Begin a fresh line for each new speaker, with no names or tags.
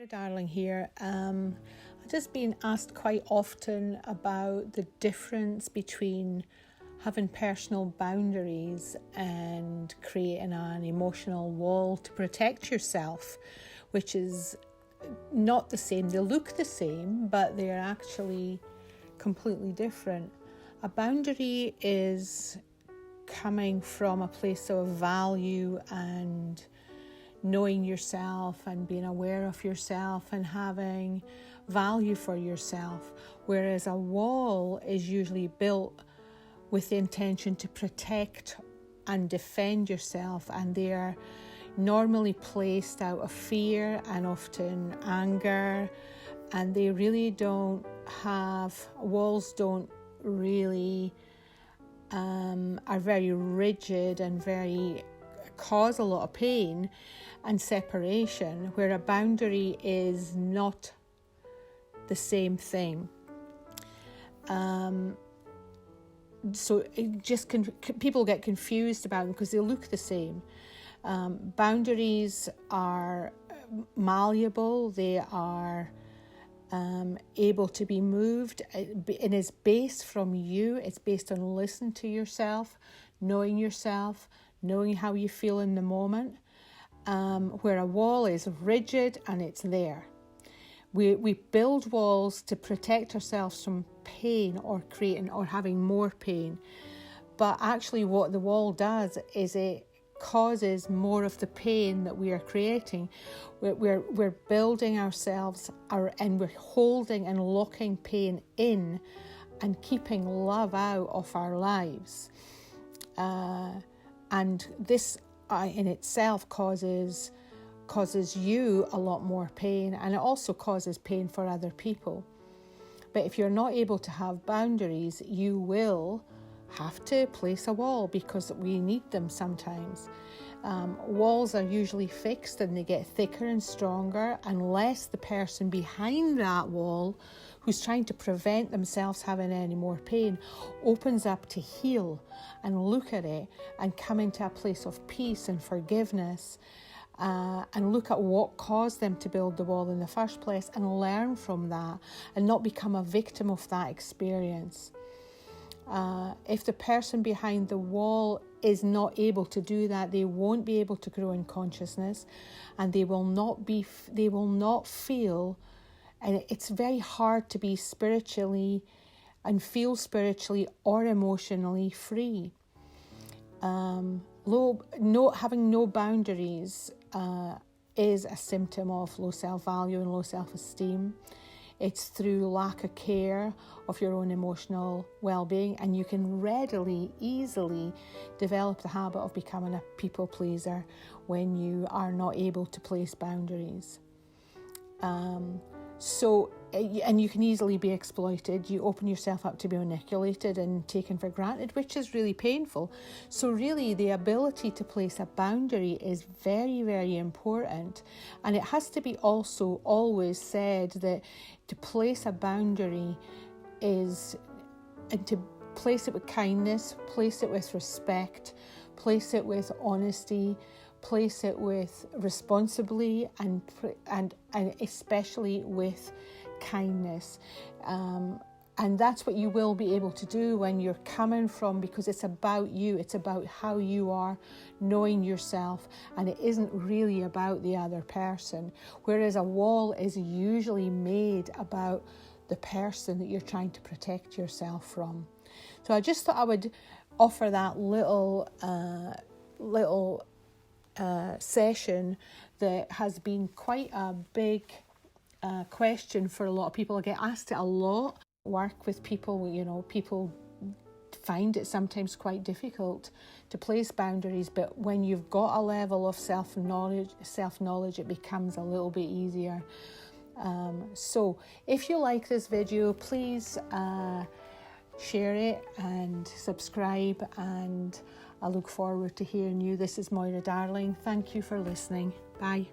Darling here. I've just been asked quite often about the difference between having personal boundaries and creating an emotional wall to protect yourself, which is not the same. They look the same, but they're actually completely different. A boundary is coming from a place of value and knowing yourself and being aware of yourself and having value for yourself, whereas a wall is usually built with the intention to protect and defend yourself, and they are normally placed out of fear and often anger, and they really don't have, walls don't really are very rigid and cause a lot of pain and separation, where a boundary is not the same thing. So it just people get confused about them because they look the same. Boundaries are malleable, they are able to be moved. It is based from you. It's based on listening to yourself, knowing how you feel in the moment, where a wall is rigid and it's there. We build walls to protect ourselves from pain or creating or having more pain. But actually what the wall does is it causes more of the pain that we are creating. We're building ourselves and we're holding and locking pain in and keeping love out of our lives. And this in itself causes you a lot more pain, and it also causes pain for other people. But if you're not able to have boundaries, you will have to place a wall, because we need them sometimes. Walls are usually fixed and they get thicker and stronger unless the person behind that wall, who's trying to prevent themselves having any more pain, opens up to heal and look at it and come into a place of peace and forgiveness, and look at what caused them to build the wall in the first place and learn from that and not become a victim of that experience. If the person behind the wall is not able to do that, they won't be able to grow in consciousness, and they will not feel, and it's very hard to be spiritually and feel spiritually or emotionally free. Having no boundaries is a symptom of low self-value and low self-esteem. It's through lack of care of your own emotional well-being, and you can easily develop the habit of becoming a people pleaser when you are not able to place boundaries. And you can easily be exploited. You open yourself up to be manipulated and taken for granted, which is really painful. So really, the ability to place a boundary is very, very important. And it has to be also always said that to place a boundary is, and to place it with kindness, place it with respect, place it with honesty, place it with responsibly, and especially with kindness. And that's what you will be able to do when you're coming from, because it's about you, it's about how you are, knowing yourself, and it isn't really about the other person. Whereas a wall is usually made about the person that you're trying to protect yourself from. So I just thought I would offer that little session that has been quite a big question for a lot of people. I get asked it a lot. Work with people, people find it sometimes quite difficult to place boundaries, but when you've got a level of self-knowledge, it becomes a little bit easier. So if you like this video, please share it and subscribe, and I look forward to hearing you. This is Moira Darling. Thank you for listening. Bye.